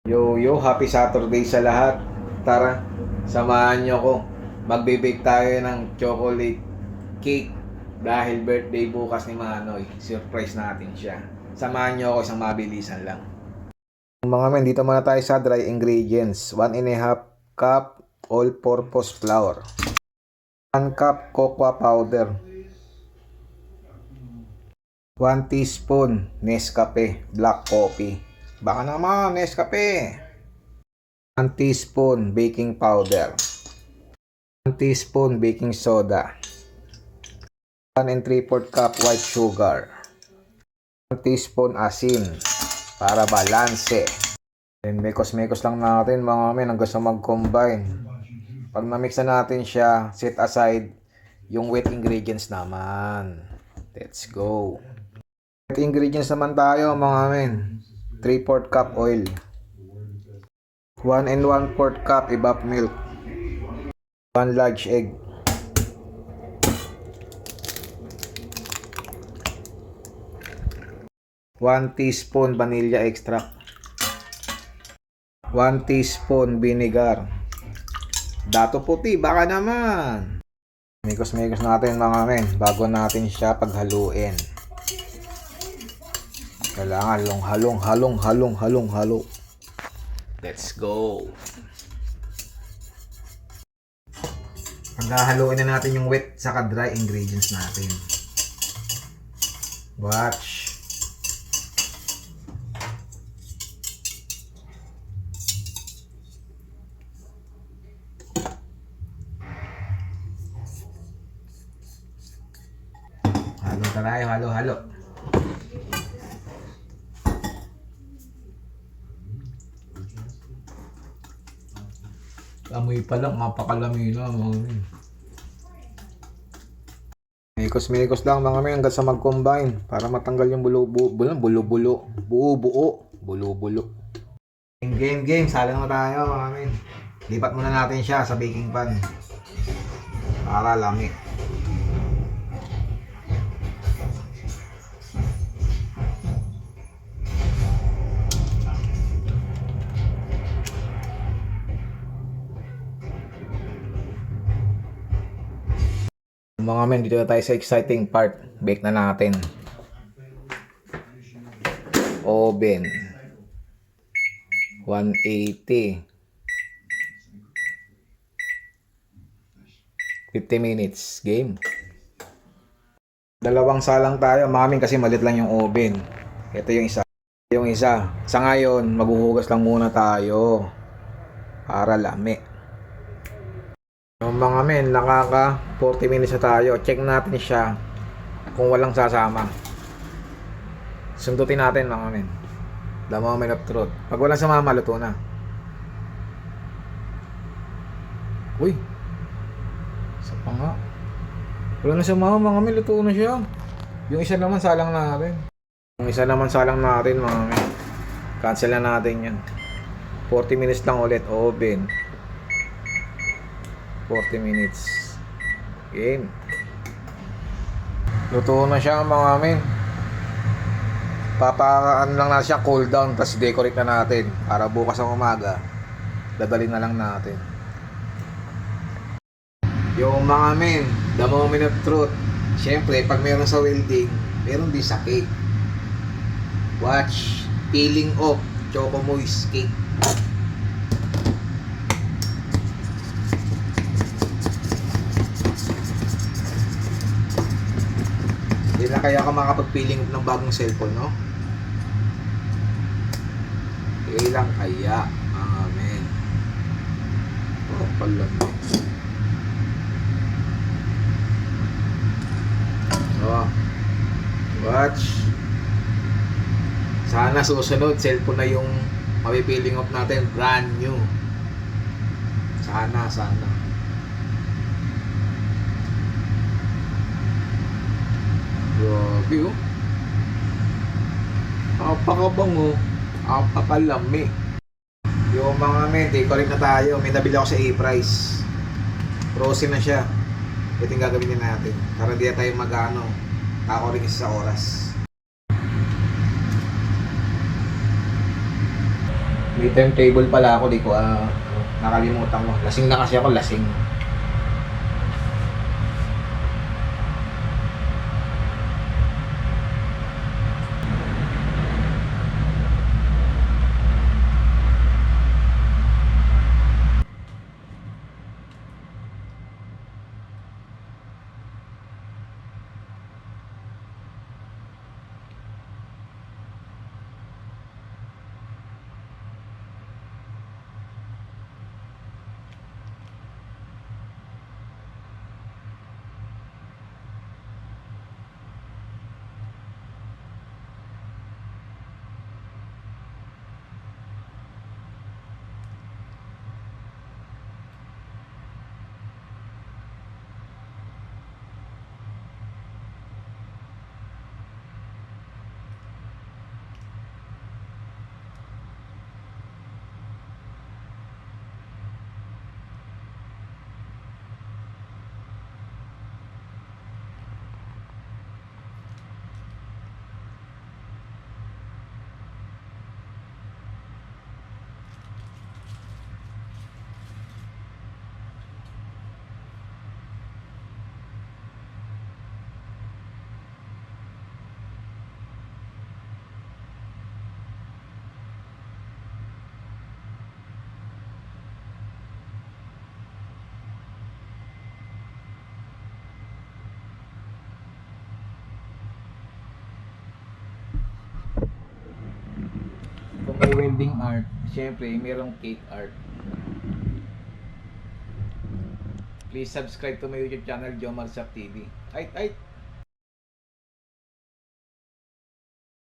Yo, happy Saturday sa lahat. Tara, samahan nyo ko. Magbe-bake tayo ng chocolate cake dahil birthday bukas ni Manoy. Surprise natin siya. Samahan nyo ako, isang mabilisan lang. Mga men, dito muna tayo sa dry ingredients. 1.5 cup all-purpose flour. 1 cup cocoa powder. 1 teaspoon Nescafe black coffee. Baka naman Nescafe. 1 teaspoon baking powder. 1 teaspoon baking soda. 1 3/4 cup white sugar. 1 teaspoon asin para balanse. And mekos-mekos lang natin mga men hanggang sa mag-combine. Pag na-mix na natin siya, set aside yung wet ingredients naman. Let's go. Wet ingredients naman tayo mga men. 3/4 cup oil. 1 1/4 cup evap milk. 1 large egg. 1 teaspoon vanilla extract. 1 teaspoon vinegar. Dato puti, baka naman. Mikos-mikos natin mga men bago natin siya paghaluin. Kailangan halong-halong. Let's go. Paghahaluin na natin yung wet saka dry ingredients natin. Watch. Halo tayo, halo. Amoy pa lang, mapakalami na mga men. Mikos-mikos lang mga men hanggang sa mag-combine para matanggal yung bulo-bulo. Game. Salang na tayo mga men. Lipat muna natin siya sa baking pan. Para lami. Mga men, dito na tayo sa exciting part. Bake na natin. Oven 180. 50 minutes. Game. Dalawang salang tayo. Mga men, kasi malit lang yung oven. Ito yung isa. Sa ngayon, maghuhugas lang muna tayo. Para lami. Yung mga men, nakaka 40 minutes na tayo. Check natin siya kung walang sasama. Sundutin natin mga men. The moment of truth. Pag walang sumama, luto na. Uy. Isa pa nga. Wala na sumama mga men, luto na siya. Yung isa naman salang natin mga men. Cancel na natin yan. 40 minutes lang ulit. Oven 40 minutes. Game. Luto na siya mga men. Papakaan lang na siya, cool down, tapos decorate na natin para bukas ng umaga dadalhin na lang natin. Yung mga men, the moment of truth. Siyempre, pag meron sa welding, meron din sa cake. Watch, peeling off Choco Moist cake. Hindi na kaya ka makapag-peeling ng bagong cellphone, no? Kailang kaya, mga men. Oh, pala. Oh. Watch. Sana susunod, cellphone na yung mapipiling off natin. Brand new. Sana. Grabe oh. Apakabango. Apakalami. Yung mga men, decorate na tayo. May nabili ako sa A-Price. Frozen na siya. Ito yung gagawin natin. Para di tayo mag-ano. Ako rin isa sa oras. May timetable pala ako, di ko nakalimutan ko. Lasing na kasi ako, lasing. Kung may welding art, syempre mayroong cake art. Please subscribe to my YouTube channel, Jomar Sap TV. Ay,